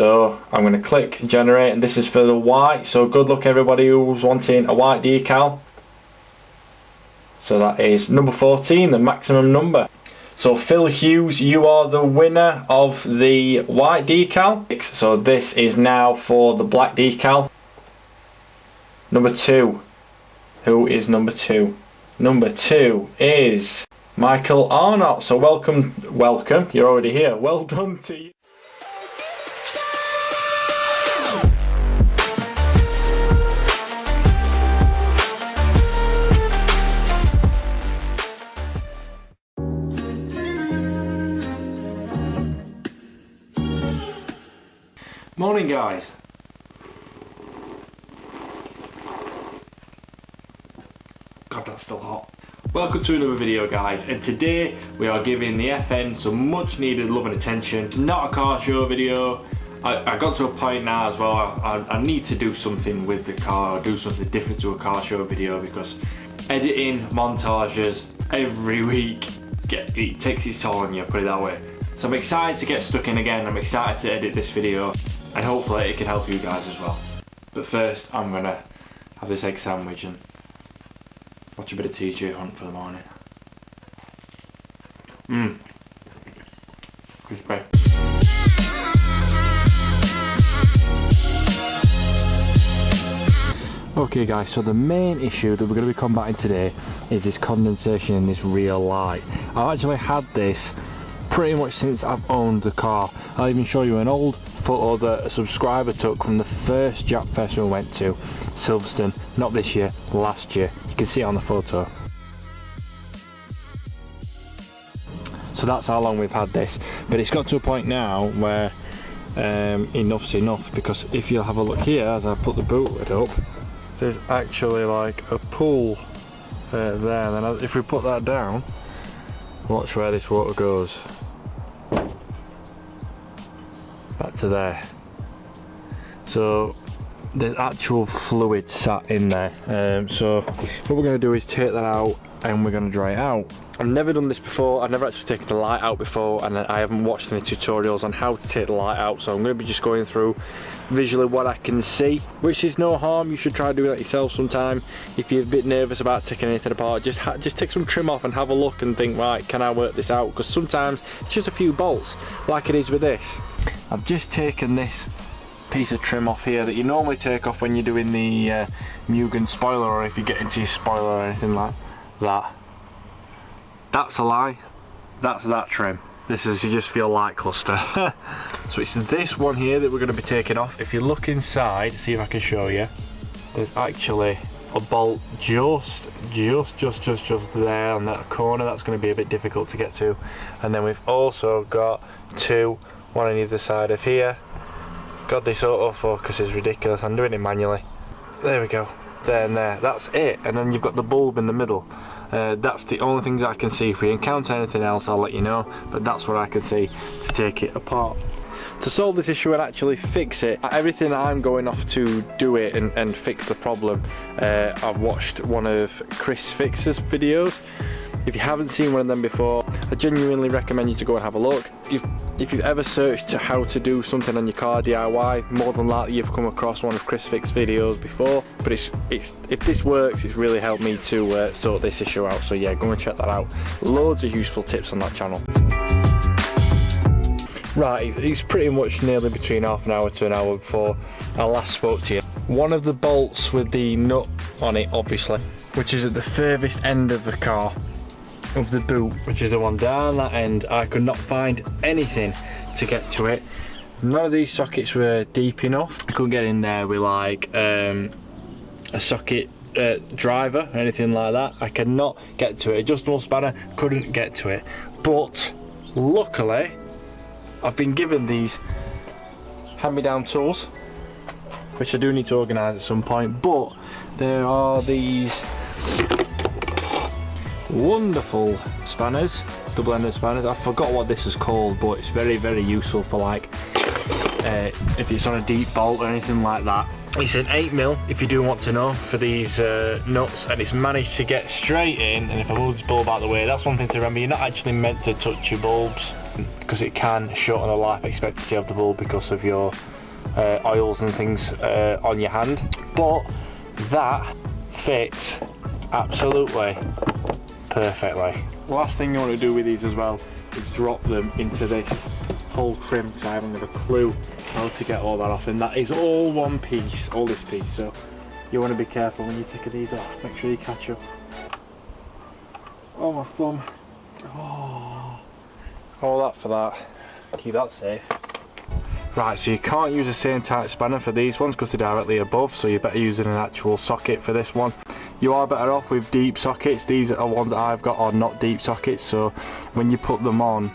So I'm going to click generate, and this is for the white. So good luck everybody who's wanting a white decal. So that is number 14, the maximum number. So Phil Hughes, you are the winner of the white decal. So this is now for the black decal. Number 2. Who is number 2? Number 2 is Michael Arnott. So welcome, you're already here. Well done to you. Morning guys. God, that's still hot. Welcome to another video guys, and today we are giving the FN some much needed love and attention. It's not a car show video. I got to a point now as well, I need to do something with the car, or do something different to a car show video, because editing montages every week, it takes its toll on you, put it that way. So I'm excited to get stuck in again. I'm excited to edit this video, and hopefully it can help you guys as well. But first I'm gonna have this egg sandwich and watch a bit of TJ Hunt for the morning. Crispy. Okay guys, so the main issue that we're going to be combating today is this condensation in this rear light. I've actually had this pretty much since I've owned the car. I'll even show you an old photo that a subscriber took from the first Jap Fest we went to, Silverstone, not this year, last year. You can see it on the photo. So that's how long we've had this, but it's got to a point now where enough's enough, because if you'll have a look here as I put the boot lid up, there's actually like a pool there, and then if we put that down, watch where this water goes. Back to there. So there's actual fluid sat in there. So what we're going to do is take that out and we're going to dry it out. I've never done this before. I've never actually taken the light out before, and I haven't watched any tutorials on how to take the light out, so I'm going to be just going through visually what I can see, which is no harm. You should try doing that yourself sometime. If you're a bit nervous about taking anything apart, just take some trim off and have a look and think, right, can I work this out? Because sometimes it's just a few bolts, like it is with this. I've just taken this piece of trim off here that you normally take off when you're doing the Mugen spoiler, or if you get into your spoiler or anything like that. That's a lie. That's that trim. This is, you just feel light cluster. So it's this one here that we're going to be taking off. If you look inside, see if I can show you, there's actually a bolt just there on that corner. That's going to be a bit difficult to get to. And then we've also got two, one on either side of here. God, this autofocus is ridiculous. I'm doing it manually. There we go. There and there. That's it. And then you've got the bulb in the middle. That's the only things I can see. If we encounter anything else, I'll let you know, but that's what I can see to take it apart. To solve this issue and actually fix it, everything I'm going off to do it and fix the problem, I've watched one of Chris Fix's videos. If you haven't seen one of them before, I genuinely recommend you to go and have a look. If you've ever searched how to do something on your car DIY, more than likely you've come across one of Chris Fix videos before. But if this works, it's really helped me to sort this issue out. So yeah, go and check that out. Loads of useful tips on that channel. Right, it's pretty much nearly between half an hour to an hour before I last spoke to you. One of the bolts with the nut on it, obviously, which is at the furthest end of the car, of the boot, which is the one down that end, I could not find anything to get to it. None of these sockets were deep enough. I couldn't get in there with like a socket driver or anything like that. I could not get to it. Adjustable spanner, couldn't get to it. But luckily, I've been given these hand-me-down tools, which I do need to organise at some point, but there are these wonderful spanners, double-ended spanners. I forgot what this is called, but it's very, very useful for like if it's on a deep bolt or anything like that. It's an 8mm, if you do want to know, for these nuts, and it's managed to get straight in. And if I move this bulb out of the way, that's one thing to remember, you're not actually meant to touch your bulbs. because it can shorten the life expectancy of the bulb because of your oils and things on your hand. But that fits absolutely perfectly. The last thing you want to do with these as well is drop them into this whole trim, because I haven't got a clue how to get all that off, and that is all one piece, all this piece, so you want to be careful when you're taking these off. Make sure you catch up. Oh, my thumb. Oh, all that for that. Keep that safe. Right, so you can't use the same type spanner for these ones because they're directly above, so you're better using an actual socket for this one. You are better off with deep sockets. These are ones that I've got are not deep sockets, so when you put them on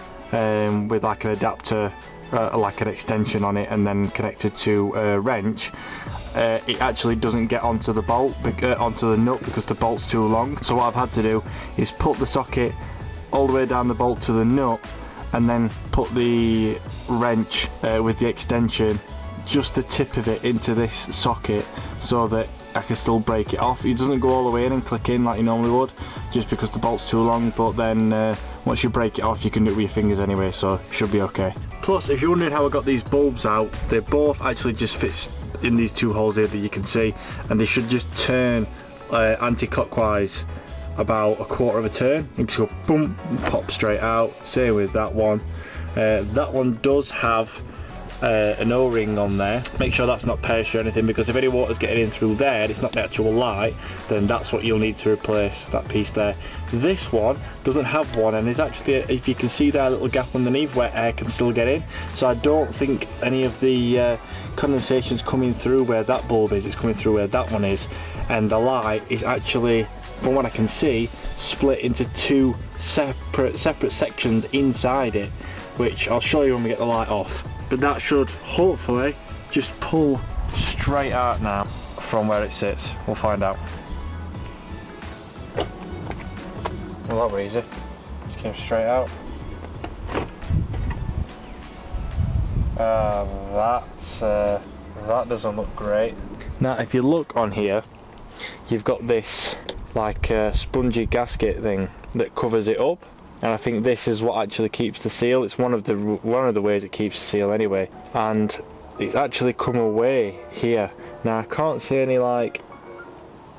with like an adapter, like an extension on it and then connected to a wrench, it actually doesn't get onto the bolt, onto the nut, because the bolt's too long. So what I've had to do is put the socket all the way down the bolt to the nut, and then put the wrench with the extension, just the tip of it, into this socket so that I can still break it off. It doesn't go all the way in and click in like you normally would, just because the bolt's too long, but then once you break it off you can do it with your fingers anyway, so it should be okay. Plus, if you're wondering how I got these bulbs out, they both actually just fit in these two holes here that you can see, and they should just turn anti-clockwise about a quarter of a turn, and just go boom, pop straight out. Same with that one. That one does have an O-ring on there. Make sure that's not perished or anything, because if any water's getting in through there and it's not the actual light, then that's what you'll need to replace, that piece there. This one doesn't have one, and there's actually, if you can see there, a little gap underneath where air can still get in, so I don't think any of the condensation's coming through where that bulb is, it's coming through where that one is, and the light is actually, from what I can see, split into two separate sections inside it, which I'll show you when we get the light off. But that should hopefully just pull straight out now from where it sits. We'll find out. Well, that was easy. Just came straight out. That doesn't look great. Now, if you look on here, you've got this like spongy gasket thing that covers it up. And I think this is what actually keeps the seal. It's one of the ways it keeps the seal anyway. And it's actually come away here. Now I can't see any like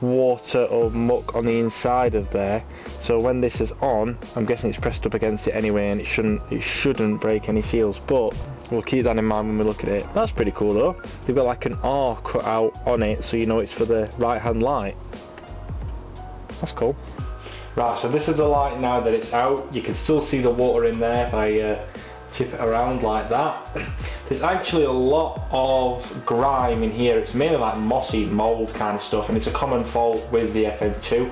water or muck on the inside of there. So when this is on, I'm guessing it's pressed up against it anyway, and it shouldn't break any seals. But we'll keep that in mind when we look at it. That's pretty cool though. They've got like an R cut out on it, so you know it's for the right hand light. That's cool. Right, so this is the light now that it's out. You can still see the water in there if I tip it around like that. There's actually a lot of grime in here. It's mainly like mossy mould kind of stuff, and it's a common fault with the FN2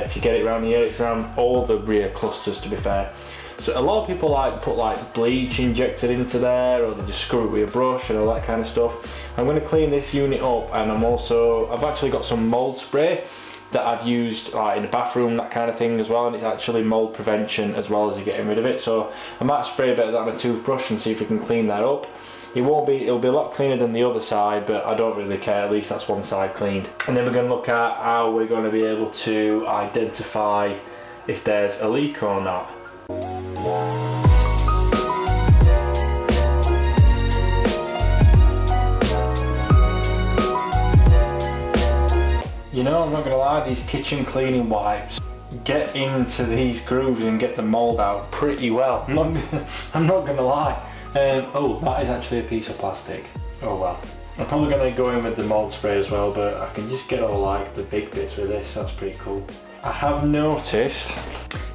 to get it around here. It's around all the rear clusters, to be fair. So a lot of people like put like bleach injected into there, or they just screw it with a brush and all that kind of stuff. I'm going to clean this unit up, and I've actually got some mould spray that I've used in the bathroom, that kind of thing as well, and it's actually mould prevention as well as getting rid of it. So I might spray a bit of that on a toothbrush and see if we can clean that up. It'll be a lot cleaner than the other side, but I don't really care, at least that's one side cleaned. And then we're going to look at how we're going to be able to identify if there's a leak or not. You know, I'm not gonna lie, these kitchen cleaning wipes get into these grooves and get the mould out pretty well. I'm not gonna lie. Oh, that is actually a piece of plastic. Oh well. I'm probably gonna go in with the mould spray as well, but I can just get all like the big bits with this. That's pretty cool. I have noticed,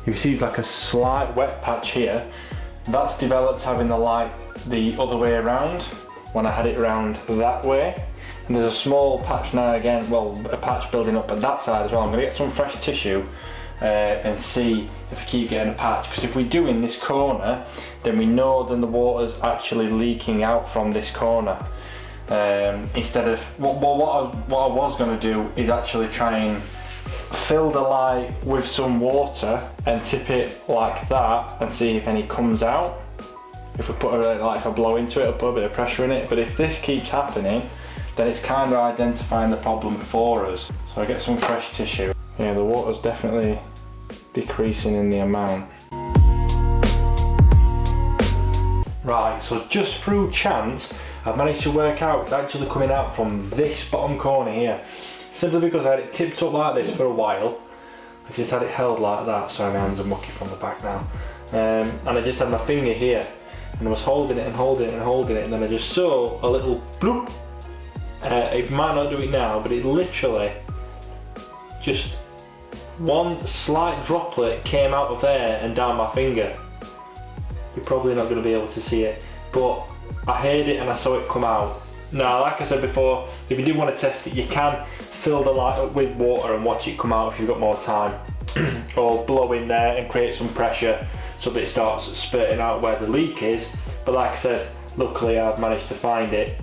you see like a slight wet patch here. That's developed having the light the other way around when I had it around that way. And there's a small patch now again, well, a patch building up at that side as well. I'm going to get some fresh tissue and see if I keep getting a patch, because if we do in this corner, then we know then the water's actually leaking out from this corner. Instead of, what I was going to do is actually try and fill the light with some water and tip it like that and see if any comes out. If we put a blow into it, I'll put a bit of pressure in it. But if this keeps happening, then it's kind of identifying the problem for us. So I get some fresh tissue. Yeah, the water's definitely decreasing in the amount. Right, so just through chance, I've managed to work out it's actually coming out from this bottom corner here. Simply because I had it tipped up like this for a while. I just had it held like that. Sorry, my hands are mucky from the back now. And I just had my finger here, and I was holding it and holding it and holding it, and then I just saw a little bloop. It might not do it now, but it literally just one slight droplet came out of there and down my finger. You're probably not going to be able to see it, but I heard it and I saw it come out. Now, like I said before, if you do want to test it, you can fill the light up with water and watch it come out if you've got more time. Or blow in there and create some pressure so that it starts spurting out where the leak is. But like I said, luckily I've managed to find it.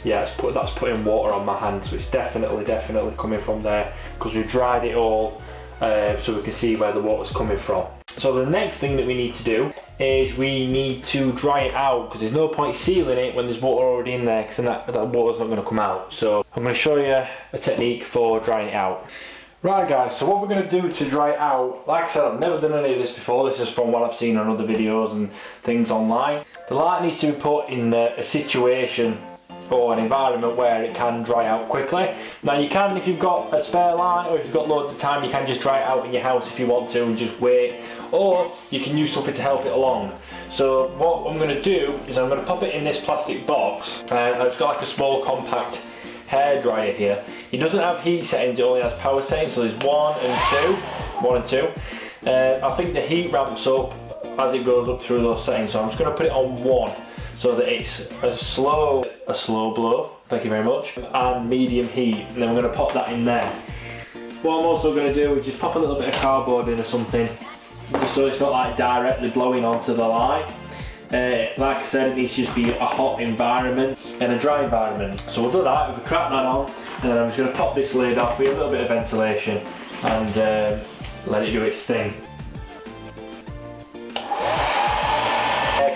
Yeah, that's putting water on my hand, so it's definitely coming from there, because we've dried it all so we can see where the water's coming from. So the next thing that we need to do is we need to dry it out, because there's no point sealing it when there's water already in there, because then that water's not going to come out. So I'm going to show you a technique for drying it out. Right guys, so what we're going to do to dry it out, like I said, I've never done any of this before. This is from what I've seen on other videos and things online. The light needs to be put in a situation or an environment where it can dry out quickly. Now you can, if you've got a spare light or if you've got loads of time, you can just dry it out in your house if you want to and just wait, or you can use something to help it along. So what I'm going to do is I'm going to pop it in this plastic box, and I've got like a small compact hair dryer here. It doesn't have heat settings, it only has power settings, so there's one and two. I think the heat ramps up as it goes up through those settings, so I'm just going to put it on 1 so that it's a slow blow, thank you very much, and medium heat, and then we're going to pop that in there. What I'm also going to do is just pop a little bit of cardboard in or something, just so it's not like directly blowing onto the light. Like I said, it needs to just be a hot environment and a dry environment. So we'll do that, we'll crack that on, and then I'm just going to pop this lid off with a little bit of ventilation and let it do its thing.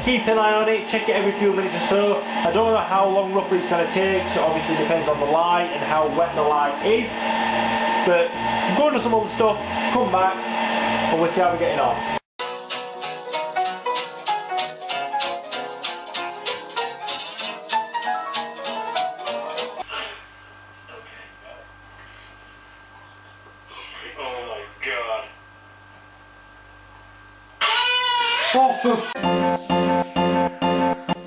Keep an eye on it, check it every few minutes or so. I don't know how long roughly it's going to take, so obviously it depends on the light and how wet the light is. But go into some other stuff, come back, and we'll see how we're getting on. Oh my god.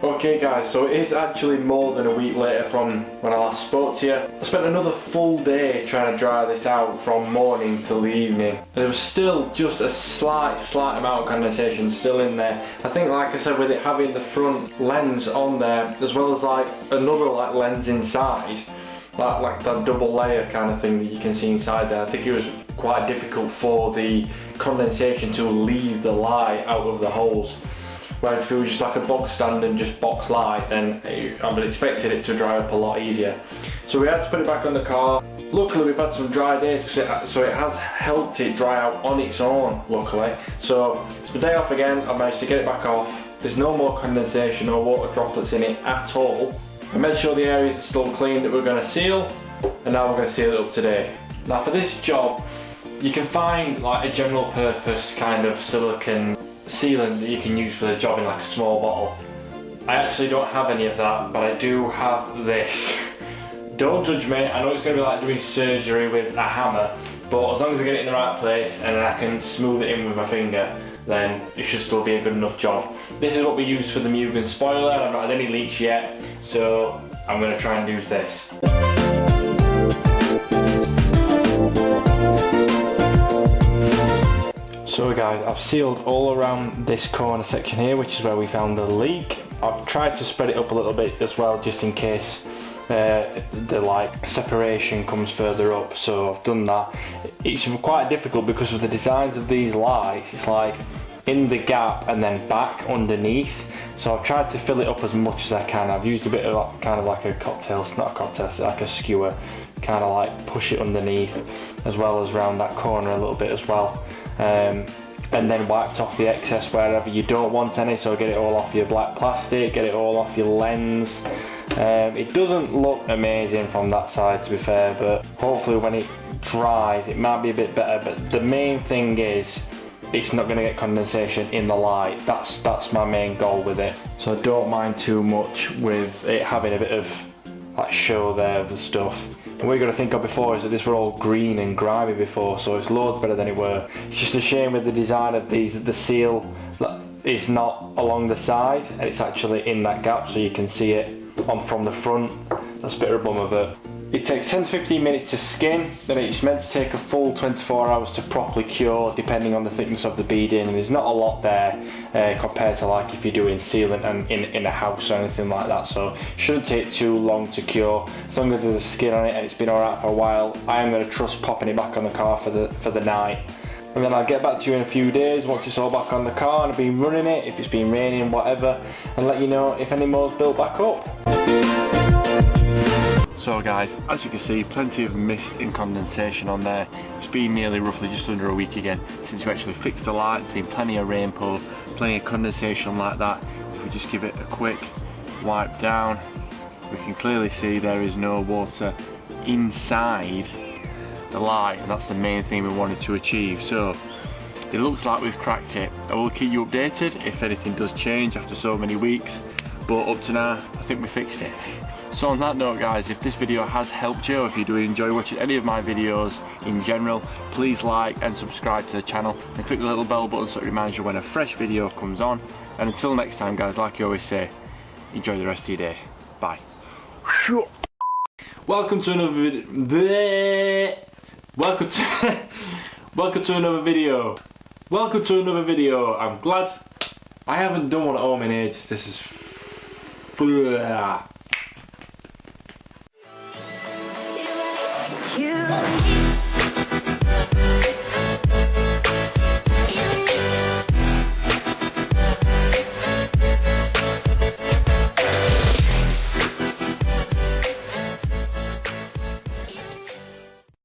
Okay guys, so it is actually more than a week later from when I last spoke to you. I spent another full day trying to dry this out from morning till the evening. There was still just a slight amount of condensation still in there. I think, like I said, with it having the front lens on there, as well as like another like lens inside, like that double layer kind of thing that you can see inside there, I think it was quite difficult for the condensation to leave the light out of the holes. Whereas if it was just like a box stand and just box light, then I would have expected it to dry up a lot easier. So we had to put it back on the car. Luckily we've had some dry days, so it has helped it dry out on its own, luckily. So it's my day off again, I managed to get it back off. There's no more condensation or water droplets in it at all. I made sure the areas are still clean that we're going to seal, and now we're going to seal it up today. Now for this job, you can find like a general purpose kind of silicone sealant that you can use for the job in like a small bottle. I actually don't have any of that, but I do have this. Don't judge me, I know it's going to be like doing surgery with a hammer, but as long as I get it in the right place and I can smooth it in with my finger, then it should still be a good enough job. This is what we used for the Mugen spoiler, and I've not had any leaks yet, so I'm going to try and use this. So guys, I've sealed all around this corner section here, which is where we found the leak. I've tried to spread it up a little bit as well, just in case the like separation comes further up, so I've done that. It's quite difficult because of the designs of these lights. It's like in the gap and then back underneath, so I've tried to fill it up as much as I can. I've used a bit of kind of like a cocktail, not a cocktail, it's like a skewer, kind of like push it underneath as well as round that corner a little bit as well. And then wiped off the excess wherever you don't want any, so get it all off your black plastic, get it all off your lens. It doesn't look amazing from that side, to be fair, but hopefully when it dries it might be a bit better. But the main thing is it's not going to get condensation in the light. That's my main goal with it. So I don't mind too much with it having a bit of that show there of the stuff. And what you got to think of before is that these were all green and grimy before, so it's loads better than it were. It's just a shame with the design of these that the seal is not along the side and it's actually in that gap, so you can see it from the front. That's a bit of a bummer, but it takes 10 to 15 minutes to skin, then it's meant to take a full 24 hours to properly cure depending on the thickness of the beading, and there's not a lot there compared to like if you're doing sealant and in a house or anything like that, so it shouldn't take too long to cure. As long as there's a skin on it and it's been alright for a while, I am going to trust popping it back on the car for the night. And then I'll get back to you in a few days once it's all back on the car and I've been running it, if it's been raining, whatever, and let you know if any more's built back up. So guys, as you can see, plenty of mist and condensation on there. It's been nearly roughly just under a week again since we actually fixed the light. There's been plenty of rainfall, plenty of condensation like that. If we just give it a quick wipe down, we can clearly see there is no water inside the light, and that's the main thing we wanted to achieve. So it looks like we've cracked it. I will keep you updated if anything does change after so many weeks, but up to now I think we fixed it. So on that note guys, if this video has helped you, or if you do enjoy watching any of my videos in general, please like and subscribe to the channel and click the little bell button so it reminds you when a fresh video comes on. And until next time guys, like you always say, enjoy the rest of your day. Bye. Welcome to another video. Welcome to another video. Welcome to another video. I'm glad I haven't done one at home in ages. This is You